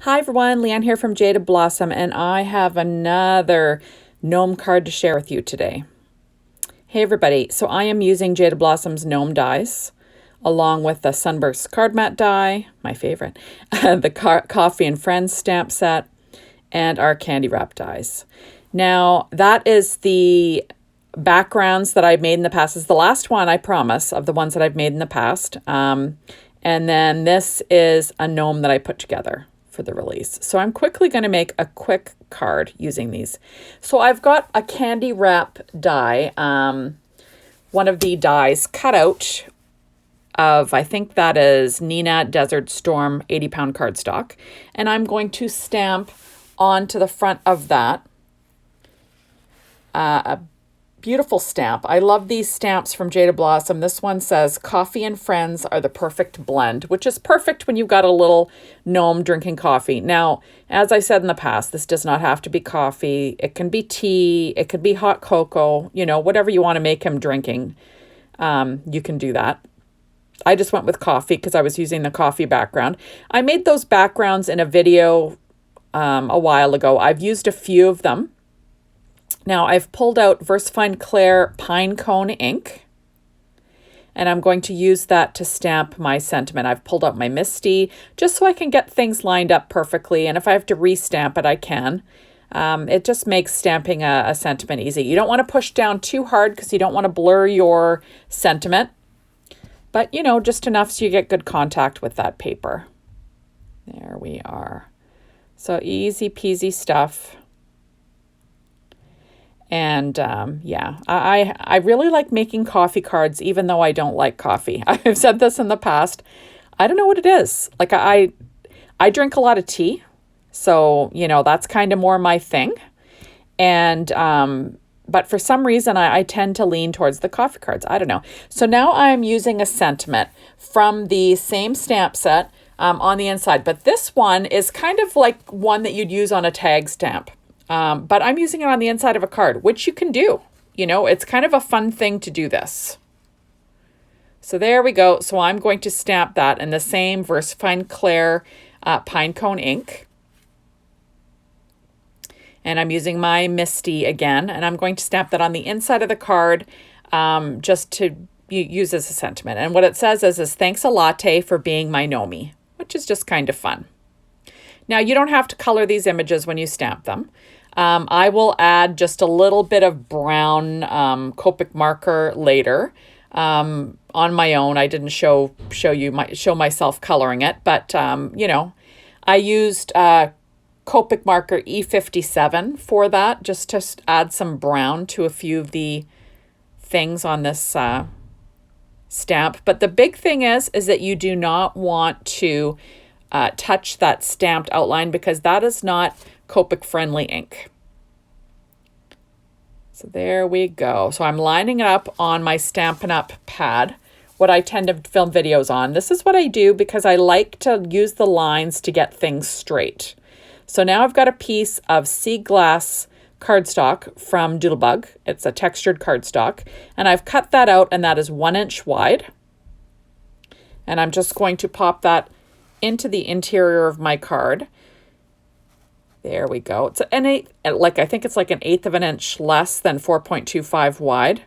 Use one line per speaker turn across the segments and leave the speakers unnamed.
Hi everyone, Leanne here from Jaded Blossom, and I have another gnome card to share with you today. Hey everybody, so I am using Jaded Blossom's gnome dies, along with the Sunburst card mat die, my favorite, the Coffee and Friends stamp set, and our candy wrap dies. Now, that is the backgrounds that I've made in the past. This is the last one, I promise, of the ones that I've made in the past. And then this is a gnome that I put together for the release. So I'm quickly going to make a quick card using these. So I've got a candy wrap die, one of the dies cut out of, I think that is Nina Desert Storm 80-pound cardstock. And I'm going to stamp onto the front of that a beautiful stamp. I love these stamps from Jaded Blossom. This one says, "Coffee and friends are the perfect blend," which is perfect when you've got a little gnome drinking coffee. Now, as I said in the past, this does not have to be coffee. It can be tea. It could be hot cocoa. You know, whatever you want to make him drinking, you can do that. I just went with coffee because I was using the coffee background. I made those backgrounds in a video a while ago. I've used a few of them. Now I've pulled out VersaFine Clair Pine Cone ink, and I'm going to use that to stamp my sentiment. I've pulled out my Misty just so I can get things lined up perfectly, and if I have to re-stamp it, I can. It just makes stamping a sentiment easy. You don't want to push down too hard because you don't want to blur your sentiment, but you know, just enough so you get good contact with that paper. There we are. So easy peasy stuff. And yeah, I really like making coffee cards, even though I don't like coffee. I've said this in the past. I don't know what it is. Like I drink a lot of tea, so you know that's kind of more my thing. And but for some reason I tend to lean towards the coffee cards. I don't know. So now I'm using a sentiment from the same stamp set on the inside, but this one is kind of like one that you'd use on a tag stamp. But I'm using it on the inside of a card, which you can do. You know, it's kind of a fun thing to do this. So there we go. So I'm going to stamp that in the same VersaFine Clair Pine Cone ink. And I'm using my Misty again, and I'm going to stamp that on the inside of the card just to use as a sentiment. And what it says is "Thanks a latte for being my Gnome," which is just kind of fun. Now, you don't have to color these images when you stamp them. I will add just a little bit of brown Copic marker later on my own. I didn't show myself coloring it, but you know, I used Copic marker E57 for that, just to add some brown to a few of the things on this stamp. But the big thing is that you do not want to touch that stamped outline because that is not Copic friendly ink. So there we go. So I'm lining it up on my Stampin' Up pad, what I tend to film videos on. This is what I do because I like to use the lines to get things straight. So now I've got a piece of sea glass cardstock from Doodlebug. It's a textured cardstock, and I've cut that out, and that is 1 inch wide. And I'm just going to pop that into the interior of my card. There we go. It's an eighth, like I think it's like 1/8 of an inch less than 4.25 wide.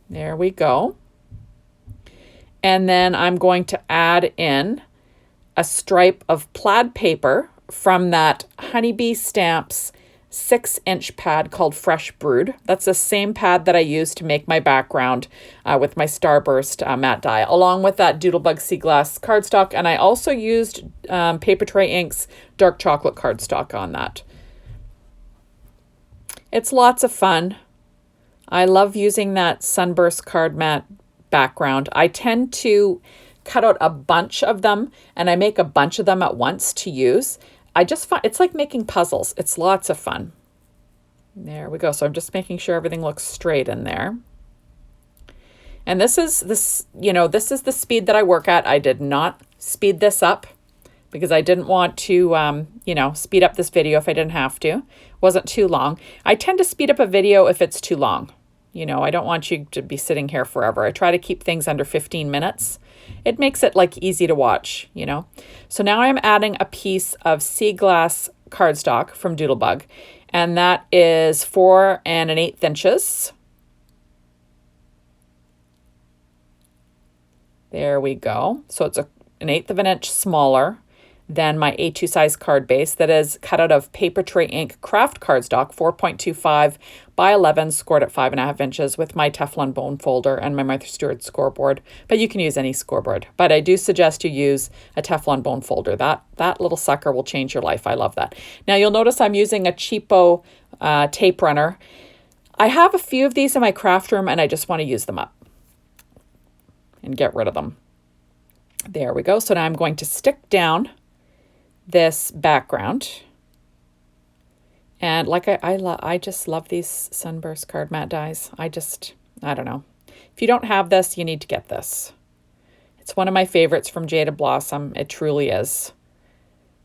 There we go. And then I'm going to add in a stripe of plaid paper from that Honeybee Stamps 6-inch pad called Fresh Brewed. That's the same pad that I used to make my background with my Starburst matte die, along with that Doodlebug Sea Glass cardstock. And I also used Paper Tray Inks dark chocolate cardstock on that. It's lots of fun. I love using that Sunburst card mat background. I tend to cut out a bunch of them, and I make a bunch of them at once to use. I just find it's like making puzzles. It's lots of fun. There we go. So I'm just making sure everything looks straight in there. And this is the speed that I work at. I did not speed this up because I didn't want to, speed up this video if I didn't have to. It wasn't too long. I tend to speed up a video if it's too long. You know, I don't want you to be sitting here forever. I try to keep things under 15 minutes. it makes it like easy to watch, you know. So now I'm adding a piece of sea glass cardstock from Doodlebug, and that is 4 1/8 inches. There we go. So it's an eighth of an inch smaller than my A2 size card base that is cut out of Paper Tray Ink craft cardstock, 4.25 by 11, scored at 5.5 inches with my Teflon bone folder and my Martha Stewart scoreboard. But you can use any scoreboard. But I do suggest you use a Teflon bone folder. That little sucker will change your life. I love that. Now you'll notice I'm using a cheapo tape runner. I have a few of these in my craft room and I just want to use them up and get rid of them. There we go. So now I'm going to stick down this background. And like I just love these Sunburst card matte dies. I don't know. If you don't have this, you need to get this. It's one of my favorites from Jaded Blossom. It truly is.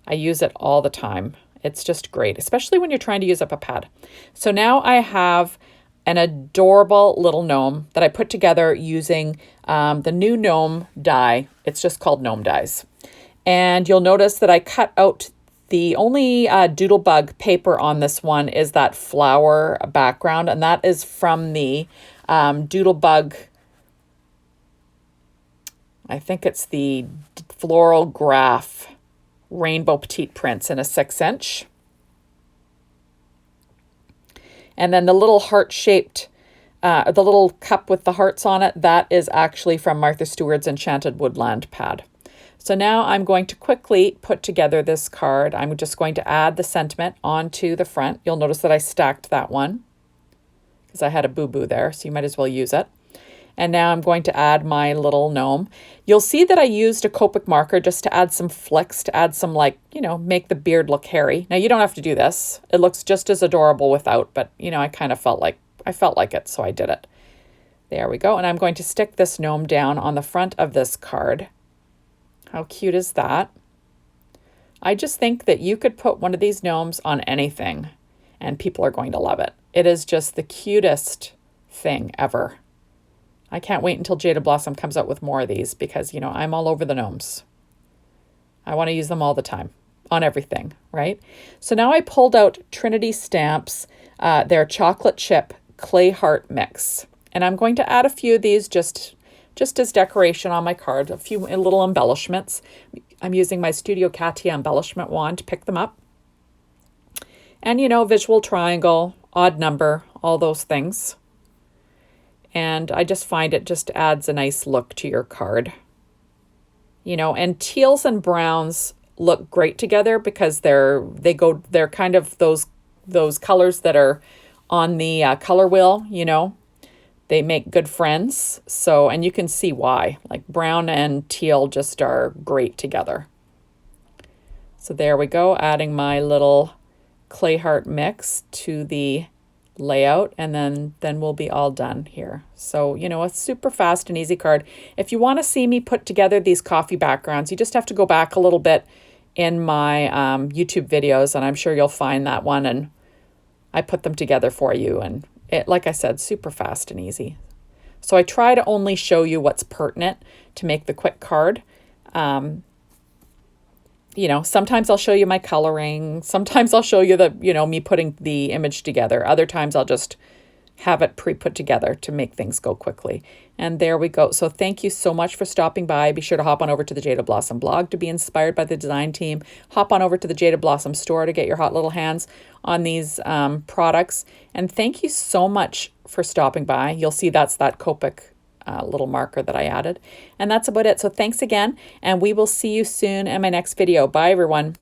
I use it all the time. It's just great, especially when you're trying to use up a pad. So now I have an adorable little gnome that I put together using the new Gnome die. It's just called Gnome dies. And you'll notice that I cut out the only Doodlebug paper on this one is that flower background, and that is from the Doodlebug, I think it's the Floral Graph Rainbow Petite Prints in a 6-inch. And then the little heart-shaped, the little cup with the hearts on it, that is actually from Martha Stewart's Enchanted Woodland pad. So now I'm going to quickly put together this card. I'm just going to add the sentiment onto the front. You'll notice that I stacked that one because I had a boo-boo there, so you might as well use it. And now I'm going to add my little gnome. You'll see that I used a Copic marker just to add some flicks, to add some, like, you know, make the beard look hairy. Now you don't have to do this. It looks just as adorable without, but you know, I kind of felt like it, so I did it. There we go. And I'm going to stick this gnome down on the front of this card. How cute is that? I just think that you could put one of these gnomes on anything and people are going to love it. It is just the cutest thing ever. I can't wait until Jaded Blossom comes out with more of these because, you know, I'm all over the gnomes. I want to use them all the time on everything, right? So now I pulled out Trinity Stamps, their chocolate chip clay heart mix. And I'm going to add a few of these just as decoration on my card, a few little embellishments. I'm using my Studio Katia embellishment wand to pick them up. And, you know, visual triangle, odd number, all those things. And I just find it just adds a nice look to your card. You know, and teals and browns look great together because they're kind of those colors that are on the color wheel, you know. They make good friends. So, and you can see why. Like brown and teal just are great together. So there we go, adding my little clay heart mix to the layout, and then we'll be all done here. So, you know, a super fast and easy card. If you want to see me put together these coffee backgrounds, you just have to go back a little bit in my YouTube videos, and I'm sure you'll find that one, and I put them together for you. And it, like I said, super fast and easy. So I try to only show you what's pertinent to make the quick card. You know, sometimes I'll show you my coloring. Sometimes I'll show you me putting the image together. Other times I'll just have it pre-put together to make things go quickly. And there we go. So thank you so much for stopping by. Be sure to hop on over to the Jaded Blossom blog to be inspired by the design team. Hop on over to the Jaded Blossom store to get your hot little hands on these products. And thank you so much for stopping by. You'll see that's that Copic little marker that I added. And that's about it. So thanks again, and we will see you soon in my next video. Bye, everyone.